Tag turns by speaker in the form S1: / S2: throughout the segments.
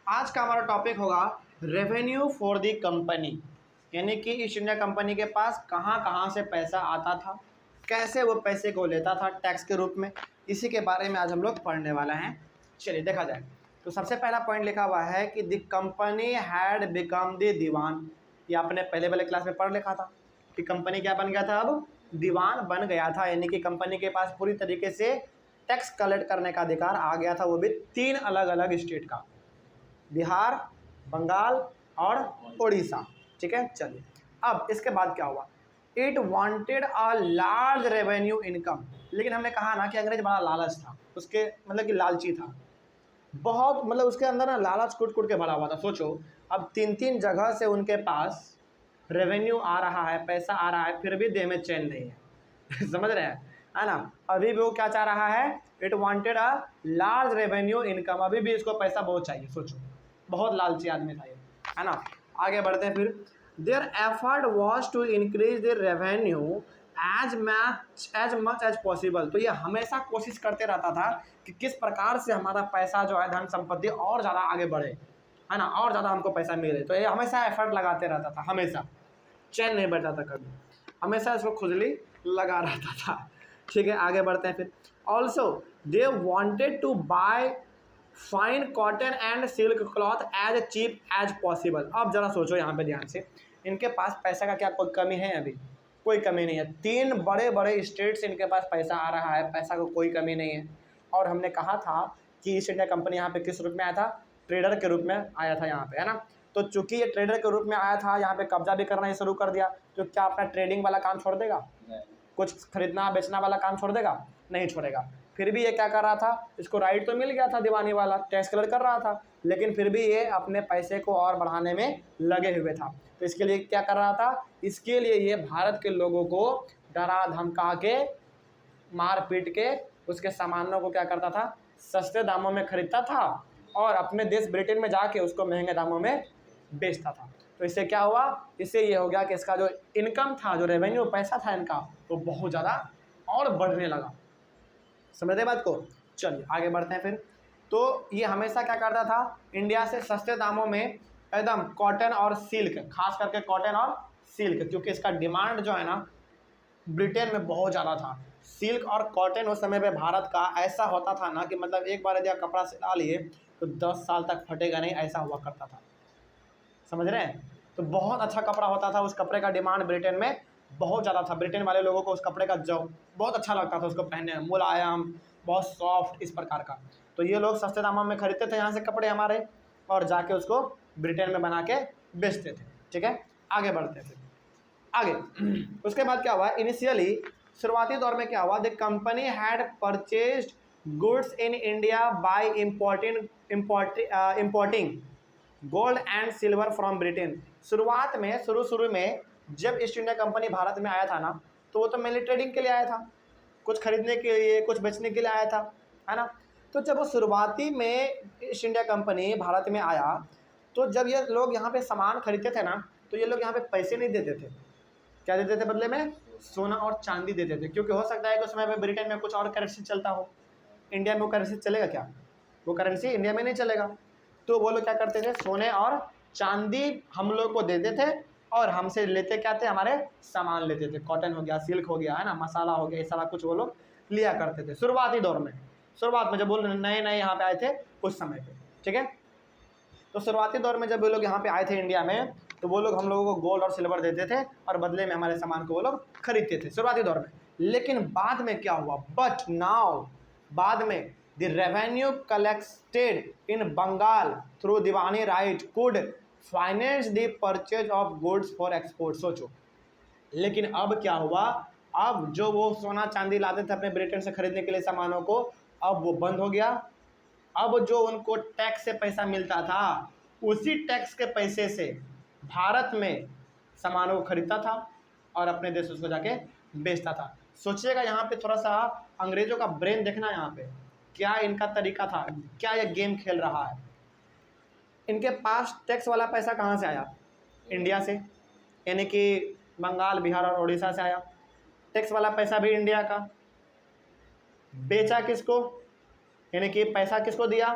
S1: आज का हमारा टॉपिक होगा रेवेन्यू फॉर द कंपनी, यानी कि ईस्ट इंडिया कंपनी के पास कहाँ कहाँ से पैसा आता था, कैसे वो पैसे को लेता था टैक्स के रूप में। इसी के बारे में आज हम लोग पढ़ने वाला हैं। चलिए देखा जाए तो सबसे पहला पॉइंट लिखा हुआ है कि the company had become the Diwan. ये आपने पहले वाले क्लास में पढ़ लिखा था कि कंपनी क्या बन गया था, अब दीवान बन गया था, यानी कि कंपनी के पास पूरी तरीके से टैक्स कलेक्ट करने का अधिकार आ गया था, वो भी 3 अलग अलग स्टेट का, बिहार, बंगाल और उड़ीसा। ठीक है, चलिए अब इसके बाद क्या हुआ, it wanted a large revenue income. लेकिन हमने कहा ना कि अंग्रेज बड़ा लालच था, उसके मतलब कि लालची था बहुत, मतलब उसके अंदर ना लालच कुट कुट के भरा हुआ था। सोचो अब 3 जगह से उनके पास रेवेन्यू आ रहा है, पैसा आ रहा है, फिर भी देह में चैन नहीं है समझ रहे हैं, है ना। अभी भी वो क्या चाह रहा है, it wanted a large revenue income, अभी भी इसको पैसा बहुत चाहिए। सोचो बहुत लालची आदमी था ये, है ना। आगे बढ़ते हैं फिर, their effort was to increase their revenue as much as possible. तो ये हमेशा कोशिश करते रहता था कि किस प्रकार से हमारा पैसा जो है, धन संपत्ति और ज़्यादा आगे बढ़े, है ना, और ज़्यादा हमको पैसा मिले। तो ये हमेशा एफर्ट लगाते रहता था, हमेशा चैन नहीं बैठा था कभी, हमेशा इसको खुजली लगा रहता था। ठीक है, आगे बढ़ते हैं फिर, also they wanted to buy fine cotton and silk cloth as cheap as possible. अब जरा सोचो यहाँ पे ध्यान से, इनके पास पैसा का क्या कोई कमी है? अभी कोई कमी नहीं है। 3 बड़े बड़े स्टेट से इनके पास पैसा आ रहा है, पैसा को कोई कमी नहीं है। और हमने कहा था कि ईस्ट इंडिया कंपनी यहाँ पे किस रूप में आया था, ट्रेडर के रूप में आया था यहाँ पे, है ना। तो चूंकि ये ट्रेडर के रूप में आया था, यहाँ पे कब्जा भी करना ही शुरू कर दिया, तो क्या अपना ट्रेडिंग वाला काम छोड़ देगा? कुछ खरीदना बेचना वाला काम छोड़ देगा? नहीं छोड़ेगा। फिर भी ये क्या कर रहा था, इसको राइट तो मिल गया था दीवानी वाला, टैक्स कलेक्ट कर रहा था, लेकिन फिर भी ये अपने पैसे को और बढ़ाने में लगे हुए था। तो इसके लिए क्या कर रहा था, इसके लिए ये भारत के लोगों को डरा धमका के, मार पीट के उसके सामानों को क्या करता था, सस्ते दामों में खरीदता था और अपने देश ब्रिटेन में जाके उसको महंगे दामों में बेचता था। तो इससे क्या हुआ, इससे ये हो गया कि इसका जो इनकम था, जो रेवेन्यू पैसा था इनका, वो बहुत ज़्यादा और बढ़ने लगा। समझते बात को? चलिए आगे बढ़ते हैं फिर। तो ये हमेशा क्या करता था, इंडिया से सस्ते दामों में एकदम कॉटन और सिल्क, खास करके कॉटन और सिल्क, क्योंकि इसका डिमांड जो है ना ब्रिटेन में बहुत ज़्यादा था। सिल्क और कॉटन उस समय पे भारत का ऐसा होता था ना कि मतलब एक बार यदि आप कपड़ा सिला लिए तो 10 साल तक फटेगा नहीं, ऐसा हुआ करता था। समझ रहे हैं? तो बहुत अच्छा कपड़ा होता था, उस कपड़े का डिमांड ब्रिटेन में बहुत ज़्यादा था। ब्रिटेन वाले लोगों को उस कपड़े का जो बहुत अच्छा लगता था उसको पहनने में, मुलायम, बहुत सॉफ्ट, इस प्रकार का। तो ये लोग सस्ते दामों में खरीदते थे यहाँ से कपड़े हमारे, और जाके उसको ब्रिटेन में बना के बेचते थे। ठीक है, आगे बढ़ते थे आगे उसके बाद क्या हुआ, इनिशियली शुरुआती दौर में क्या हुआ, the company had purchased goods in India by importing gold and silver from Britain. शुरुआत में शुरू में जब ईस्ट इंडिया कंपनी भारत में आया था ना, तो वो तो मेनली ट्रेडिंग के लिए आया था, कुछ खरीदने के लिए, कुछ बेचने के लिए आया था, है ना। तो जब वो शुरुआती में ईस्ट इंडिया कंपनी भारत में आया, तो जब ये लोग यहाँ पे सामान खरीदते थे ना, तो ये लोग यहाँ पे पैसे नहीं देते थे। क्या देते थे बदले में? सोना और चांदी देते थे, क्योंकि हो सकता है कि उस समय पे ब्रिटेन में कुछ और करेंसी चलता हो, इंडिया में वो करेंसी चलेगा क्या? वो करेंसी इंडिया में नहीं चलेगा। तो वो लोग क्या करते थे, सोने और चांदी हम लोग को देते थे, और हमसे लेते क्या थे, हमारे सामान लेते थे, कॉटन हो गया, सिल्क हो गया, है ना, मसाला हो गया, ये सारा कुछ वो लोग लिया करते थे शुरुआती दौर में। शुरुआत में जब वो नए नए यहाँ पे आए थे उस समय पे, ठीक है। तो शुरुआती दौर में जब वो लोग यहाँ पे आए थे इंडिया में, तो वो लोग हम लोगों को गोल्ड और सिल्वर देते थे, और बदले में हमारे सामान को वो लोग खरीदते थे शुरुआती दौर में। लेकिन बाद में क्या हुआ, बट नाउ, बाद में the revenue collected in Bengal through diwani right could finance the purchase of goods for export. सोचो, लेकिन अब क्या हुआ, अब जो वो सोना चांदी लाते थे अपने ब्रिटेन से खरीदने के लिए सामानों को, अब वो बंद हो गया। अब जो उनको टैक्स से पैसा मिलता था, उसी टैक्स के पैसे से भारत में सामानों को खरीदता था और अपने देश उसको जाके बेचता था। सोचिएगा यहाँ पे थोड़ा सा अंग्रेजों का ब्रेन देखना, यहाँ पे क्या इनका तरीका था, क्या ये गेम खेल रहा है। इनके पास टैक्स वाला पैसा कहाँ से आया? इंडिया से, यानी कि बंगाल, बिहार और उड़ीसा से आया। टैक्स वाला पैसा भी इंडिया का। बेचा किसको, यानी कि पैसा किसको दिया?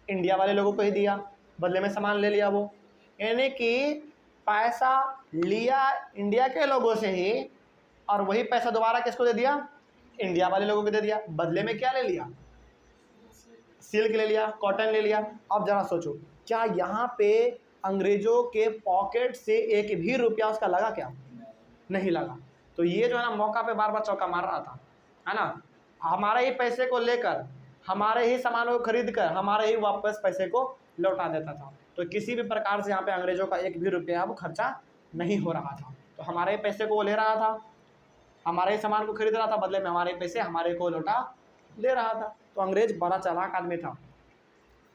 S1: इंडिया वाले लोगों को ही दिया। बदले में सामान ले लिया वो, यानी कि पैसा लिया इंडिया के लोगों से ही और वही पैसा दोबारा किसको दे दिया, इंडिया वाले लोगों को दे दिया। बदले में क्या ले लिया, सिल्क ले लिया, कॉटन ले लिया। अब जरा सोचो, क्या यहाँ पे अंग्रेजों के पॉकेट से एक भी रुपया उसका लगा क्या, नहीं लगा। तो ये जो है ना मौका पे बार बार चौका मार रहा था, है ना, हमारे ही पैसे को लेकर, हमारे ही सामानों को खरीद कर हमारे ही वापस पैसे को लौटा देता था। तो किसी भी प्रकार से यहाँ पे अंग्रेजों का एक भी रुपया वो खर्चा नहीं हो रहा था। तो हमारे ही पैसे को वो ले रहा था, हमारे ही सामान को खरीद रहा था, बदले में हमारे पैसे हमारे को लौटा दे रहा था। तो अंग्रेज बड़ा चालाक आदमी था,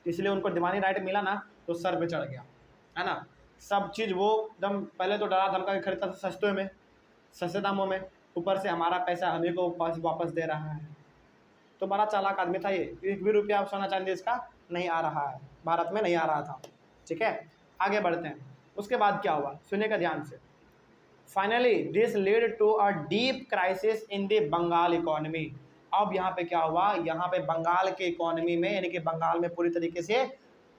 S1: इसलिए उनको दिवानी राइट मिला ना तो सर पे चढ़ गया, है ना। सब चीज़ वो एकदम पहले तो डरा धमका के खरीदता था सस्ते में, सस्ते दामों में, ऊपर से हमारा पैसा हमें को वापस दे रहा है। तो बड़ा चालाक आदमी था ये। एक भी रुपया सोना चांदी इसका नहीं आ रहा है, भारत में नहीं आ रहा था। ठीक है, आगे बढ़ते हैं। उसके बाद क्या हुआ, सुनिएगा ध्यान से। Finally this lead to a deep crisis in the Bengal economy. अब यहाँ पे क्या हुआ, यहाँ पे बंगाल के इकोनॉमी में, यानी कि बंगाल में पूरी तरीके से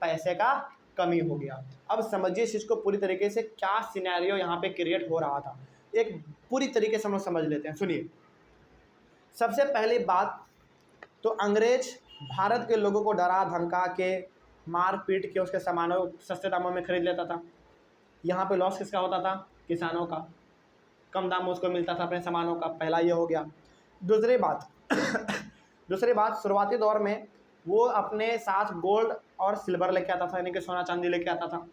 S1: पैसे का कमी हो गया। अब समझिए इस चीज़ को पूरी तरीके से, क्या सिनेरियो यहाँ पे क्रिएट हो रहा था, एक पूरी तरीके से हम लोग समझ लेते हैं। सुनिए, सबसे पहली बात तो अंग्रेज भारत के लोगों को डरा धमका के, मार पीट के उसके सामानों सस्ते दामों में खरीद लेता था। यहाँ पे लॉस किसका होता था, किसानों का, कम दाम में उसको मिलता था अपने सामानों का। पहला ये हो गया। दूसरी बात दूसरी बात, शुरुआती दौर में वो अपने साथ गोल्ड और सिल्वर लेके आता था, यानी कि सोना चांदी लेके आता था।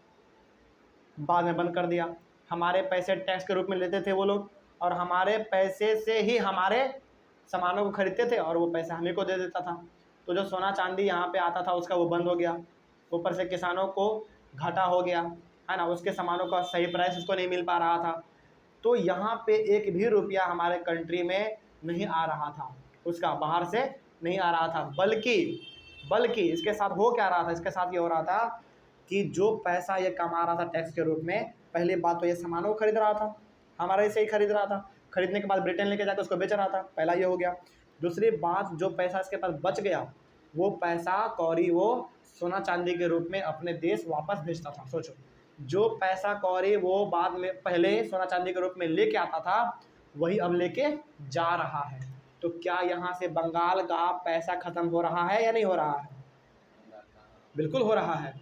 S1: बाद में बंद कर दिया। हमारे पैसे टैक्स के रूप में लेते थे वो लोग, और हमारे पैसे से ही हमारे सामानों को खरीदते थे और वो पैसा हमें को दे देता था। तो जो सोना चांदी यहाँ पे आता था उसका वो बंद हो गया। ऊपर से किसानों को घाटा हो गया, है ना, उसके सामानों का सही प्राइस उसको नहीं मिल पा रहा था। तो यहाँ पे एक भी रुपया हमारे कंट्री में नहीं आ रहा था, उसका बाहर से नहीं आ रहा था। बल्कि इसके साथ हो क्या रहा था, इसके साथ ये हो रहा था कि जो पैसा ये कमा रहा था टैक्स के रूप में, पहली बात तो ये सामानों को खरीद रहा था, हमारे से ही खरीद रहा था, खरीदने के बाद ब्रिटेन लेके जाकर उसको बेच रहा था, पहला ये हो गया। दूसरी बात, जो पैसा इसके पास बच गया वो पैसा कौड़ी वो सोना चांदी के रूप में अपने देश वापस भेजता था। सोचो, जो पैसा कौड़ी वो बाद में पहले सोना चांदी के रूप में लेके आता था, वही अब लेके जा रहा है। तो क्या यहाँ से बंगाल का पैसा खत्म हो रहा है या नहीं हो रहा है, बिल्कुल हो रहा है।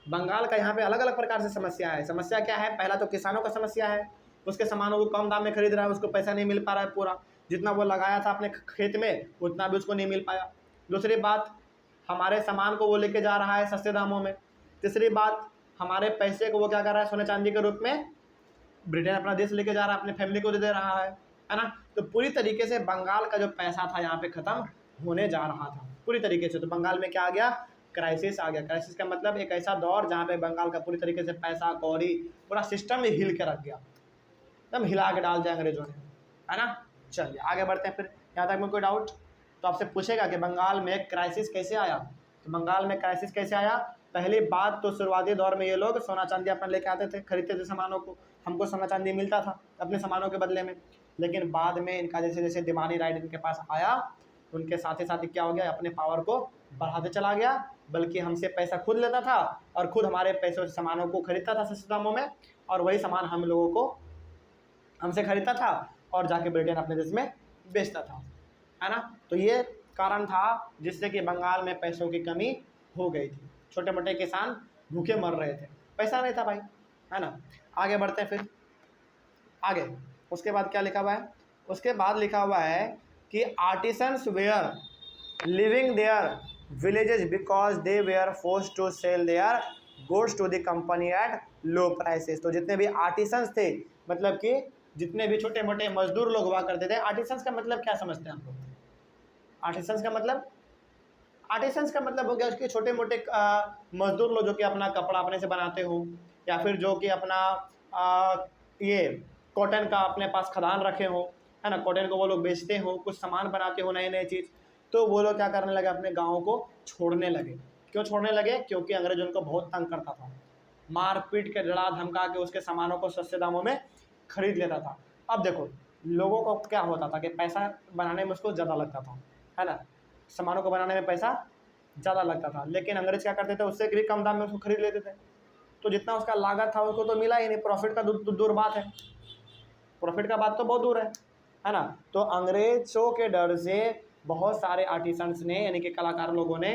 S1: बंगाल का यहाँ पे अलग अलग प्रकार से समस्या है। समस्या क्या है, पहला तो किसानों का समस्या है, उसके सामानों को कम दाम में खरीद रहा है, उसको पैसा नहीं मिल पा रहा है, पूरा जितना वो लगाया था अपने खेत में उतना भी उसको नहीं मिल पाया। दूसरी बात, हमारे सामान को वो लेके जा रहा है सस्ते दामों में। तीसरी बात, हमारे पैसे को वो क्या कर रहा है, सोने चांदी के रूप में ब्रिटेन अपना देश लेके जा रहा है, अपने फैमिली को दे रहा है ना। तो पूरी तरीके से बंगाल का जो पैसा था यहाँ पे ख़त्म होने जा रहा था पूरी तरीके से। तो बंगाल में क्या आ गया, क्राइसिस आ गया। क्राइसिस का मतलब एक ऐसा दौर जहाँ पे बंगाल का पूरी तरीके से पैसा कौड़ी पूरा सिस्टम ही हिल के रख गया, एकदम हिला के डाल दिया अंग्रेजों ने, है ना। चलिए आगे बढ़ते हैं। फिर यहाँ तक में कोई डाउट तो आपसे पूछेगा कि बंगाल में क्राइसिस कैसे आया। तो बंगाल में क्राइसिस कैसे आया, पहली बात तो शुरुआती दौर में ये लोग सोना चांदी अपना लेके आते थे, खरीदते थे सामानों को, हमको सोना चांदी मिलता था अपने सामानों के बदले में। लेकिन बाद में इनका जैसे जैसे दिवानी राइट इनके पास आया, उनके साथ ही क्या हो गया, अपने पावर को बढ़ाते चला गया, बल्कि हमसे पैसा खुद लेता था और खुद हमारे पैसों से सामानों को खरीदता था सस्ते दामों में, और वही सामान हम लोगों को हमसे खरीदता था और जाके ब्रिटेन अपने देश में बेचता था, है ना। तो ये कारण था जिससे कि बंगाल में पैसों की कमी हो गई थी। छोटे मोटे किसान भूखे मर रहे थे, पैसा नहीं था भाई, है ना। आगे बढ़ते हैं फिर आगे। उसके बाद क्या लिखा हुआ है, उसके बाद लिखा हुआ है कि artisans were living their villages because they were forced to sell their goods to the company at low prices. तो जितने भी आर्टिसंस थे, मतलब कि जितने भी छोटे मोटे मजदूर लोग हुआ करते थे। आर्टिसंस का मतलब क्या समझते हैं हम लोग, आर्टिसंस का मतलब हो गया उसके छोटे मोटे मजदूर लोग जो कि अपना कपड़ा अपने से बनाते हो, या फिर जो कि अपना ये कॉटन का अपने पास खदान रखे हो, है ना, कॉटन को वो लोग बेचते हो, कुछ सामान बनाते हो नए नए चीज़। तो वो लोग क्या करने लगे, अपने गाँव को छोड़ने लगे। क्यों छोड़ने लगे, क्योंकि अंग्रेज उनको बहुत तंग करता था, मार पीट के डरा धमका के उसके सामानों को सस्ते दामों में खरीद लेता था। अब देखो लोगों को क्या होता था कि पैसा बनाने में उसको ज़्यादा लगता था, है ना, सामानों को बनाने में पैसा ज़्यादा लगता था, लेकिन अंग्रेज क्या करते थे, उससे भी कम दाम में उसको खरीद लेते थे। तो जितना उसका लागत था उसको तो मिला ही नहीं, प्रॉफिट का दूर बात है, प्रॉफिट का बात तो बहुत दूर है ना। तो अंग्रेजों के डर से बहुत सारे आर्टिसंस ने, यानी कि कलाकार लोगों ने,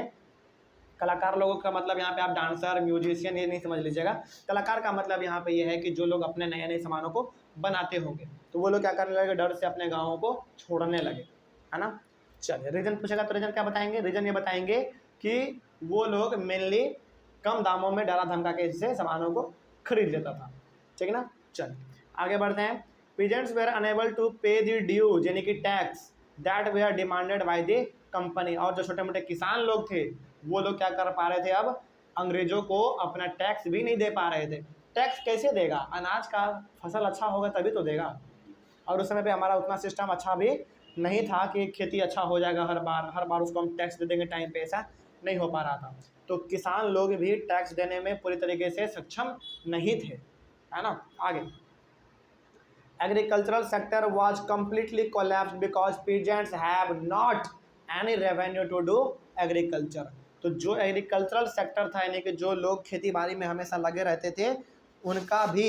S1: कलाकार लोगों का मतलब यहाँ पे आप डांसर, म्यूजिशियन ये नहीं समझ लीजिएगा। कलाकार का मतलब यहाँ पे ये है कि जो लोग अपने नए नए सामानों को बनाते होंगे, तो वो लोग क्या करने लगे, डर से अपने गाँवों को छोड़ने लगे, है ना। चलिए, रीजन पूछेगा तो रीजन क्या बताएंगे, रीजन ये बताएंगे कि वो लोग मेनली कम दामों में डरा धमका के इससे सामानों को खरीद लेता था, ठीक है ना। चलिए आगे बढ़ते हैं। Peasants were unable to pay the dues, यानी कि tax that they are demanded by the company. और जो छोटे मोटे किसान लोग थे वो लोग क्या कर पा रहे थे, अब अंग्रेजों को अपना टैक्स भी नहीं दे पा रहे थे। टैक्स कैसे देगा, अनाज का फसल अच्छा होगा तभी तो देगा, और उस समय पे हमारा उतना सिस्टम अच्छा भी नहीं था कि खेती अच्छा हो जाएगा हर बार उसको हम टैक्स दे देंगे टाइम पे, ऐसा नहीं हो पा रहा था। तो किसान लोग भी टैक्स देने में पूरी तरीके से सक्षम नहीं थे, है ना। आगे, agricultural sector was completely collapsed because peasants have not any revenue to do agriculture। तो जो एग्रीकल्चरल सेक्टर था, यानी कि जो लोग खेती बाड़ी में हमेशा लगे रहते थे, उनका भी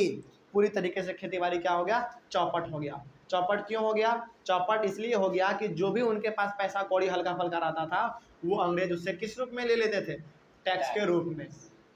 S1: पूरी तरीके से खेती बाड़ी क्या हो गया, चौपट हो गया। चौपट क्यों हो गया, चौपट इसलिए हो गया कि जो भी उनके पास पैसा कौड़ी हल्का फल्का रहता था, वो अंग्रेज उससे किस रूप में ले लेते थे, टैक्स के रूप में।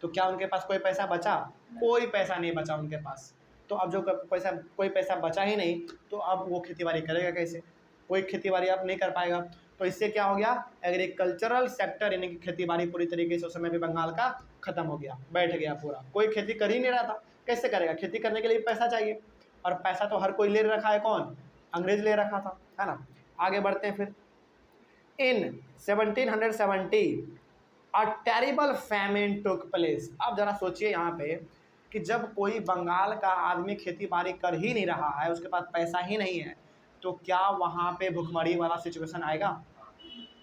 S1: तो क्या उनके पास कोई पैसा बचा, कोई पैसा नहीं बचा उनके पास। तो अब जो कोई पैसा बचा ही नहीं, तो अब वो खेतीबाड़ी करेगा कैसे, कोई खेतीबाड़ी अब नहीं कर पाएगा। तो इससे क्या हो गया, एग्रीकल्चरल सेक्टर यानी कि खेतीबाड़ी पूरी तरीके से उस समय भी बंगाल का खत्म हो गया, बैठ गया पूरा, कोई खेती कर ही नहीं रहा था। कैसे करेगा, खेती करने के लिए पैसा चाहिए, और पैसा तो हर कोई ले रखा है, कौन, अंग्रेज ले रखा था, है ना। आगे बढ़ते हैं फिर। इन 1770 a terrible famine took place. अब जरा सोचिए यहाँ पे कि जब कोई बंगाल का आदमी खेती बाड़ी कर ही नहीं रहा है, उसके पास पैसा ही नहीं है, तो क्या वहाँ पे भुखमरी वाला सिचुएशन आएगा,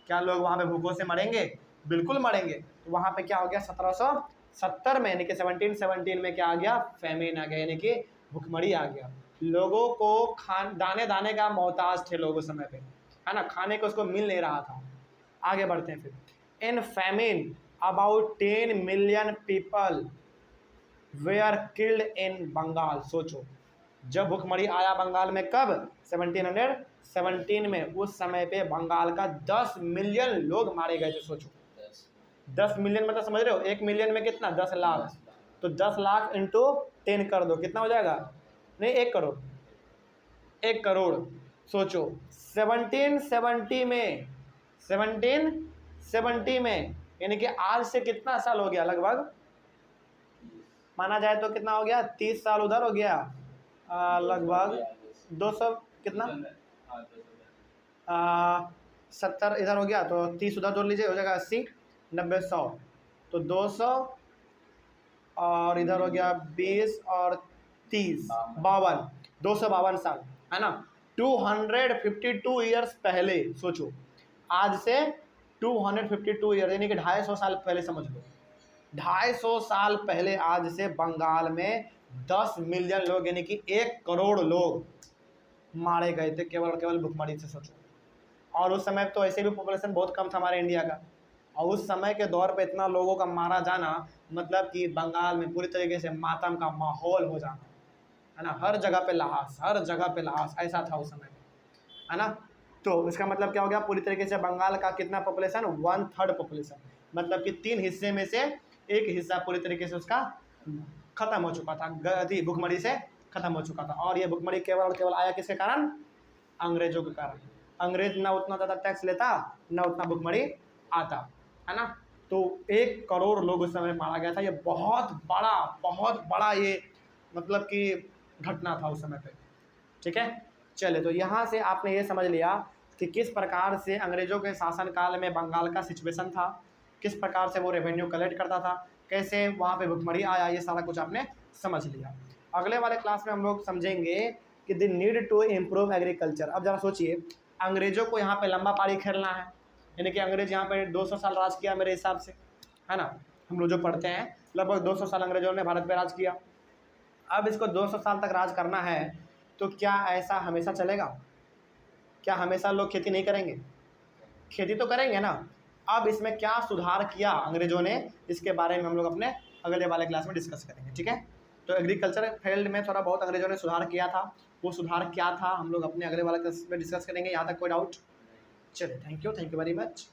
S1: क्या लोग वहाँ पे भूखों से मरेंगे, बिल्कुल मरेंगे। तो वहाँ पे क्या हो गया, 1770 में, यानी कि 1717 में क्या आ गया, फैमिन आ गया, यानी कि भुखमरी आ गया। लोगों को दाने दाने का मोहताज थे लोग उस समय पे, है ना, खाने को उसको मिल नहीं रहा था। आगे बढ़ते हैं फिर। In famine about 10 million people were killed in Bengal. सोचो, जब भुखमरी आया बंगाल में, कब, 1717 में, उस समय पे बंगाल का 10 मिलियन लोग मारे गए थे। सोचो 10 मिलियन मतलब समझ रहे हो, 1 मिलियन में कितना, 10 लाख। तो 10 लाख इंटू 10 कर दो, कितना हो जाएगा, नहीं 1 करोड़, 1 करोड़। सोचो 1770 में, यानी कि आज से कितना साल हो गया, लगभग माना जाए तो कितना हो गया, 30 साल उधर हो गया, लगभग 200 कितना, 70 इधर हो गया, तो 30 उधर जोड़ लीजिए, हो जाएगा 80, 90, 100, तो 200 और इधर हो गया 20 और 30, 52, 252 साल, है ना। 252 ईयर्स पहले, सोचो आज से 252 ईयर, यानी कि 250 साल पहले, समझ लो 250 साल पहले आज से बंगाल में 10 मिलियन लोग, यानी कि 1 करोड़ लोग मारे गए थे केवल और केवल भुखमरी से। सोचो, और उस समय तो ऐसे भी पॉपुलेशन बहुत कम था हमारे इंडिया का, और उस समय के दौर पे इतना लोगों का मारा जाना, मतलब कि बंगाल में पूरी तरीके से मातम का माहौल हो जाना, है ना, हर जगह पे लाश, हर जगह पे लाश, ऐसा था उस समय, है ना। तो इसका मतलब क्या हो गया, पूरी तरीके से बंगाल का कितना पॉपुलेशन, 1/3 पॉपुलेशन, मतलब कि 3 हिस्से में से 1 हिस्सा पूरी तरीके से उसका खत्म हो चुका था, गति भुखमरी से खत्म हो चुका था। और ये भुखमरी केवल और केवल आया किसके कारण, अंग्रेजों के कारण। अंग्रेज ना उतना ज़्यादा टैक्स लेता, ना उतना भुखमरी आता, है ना। तो 1 करोड़ लोग उस समय मारा गया था। ये बहुत बड़ा ये मतलब कि घटना था उस समय पे, ठीक है। चले, तो यहाँ से आपने ये समझ लिया कि किस प्रकार से अंग्रेजों के शासनकाल में बंगाल का सिचुएशन था, किस प्रकार से वो रेवेन्यू कलेक्ट करता था, कैसे वहाँ पे भुखमरी आया, ये सारा कुछ आपने समझ लिया। अगले वाले क्लास में हम लोग समझेंगे कि the need to improve agriculture. अब ज़रा सोचिए, अंग्रेजों को यहाँ पे लंबा पारी खेलना है, यानी कि अंग्रेज यहाँ पे 200 साल राज किया मेरे हिसाब से, है ना। हम लोग जो पढ़ते हैं लगभग 200 साल अंग्रेजों ने भारत पे राज किया। अब इसको 200 साल तक राज करना है, तो क्या ऐसा हमेशा चलेगा, क्या हमेशा लोग खेती नहीं करेंगे, खेती तो करेंगे ना। अब इसमें क्या सुधार किया अंग्रेजों ने, इसके बारे में हम लोग अपने अगले वाले क्लास में डिस्कस करेंगे, ठीक है। तो एग्रीकल्चर फील्ड में थोड़ा बहुत अंग्रेजों ने सुधार किया था, वो सुधार क्या था हम लोग अपने अगले वाले क्लास में डिस्कस करेंगे। यहाँ तक कोई डाउट? चलिए, थैंक यू वेरी मच।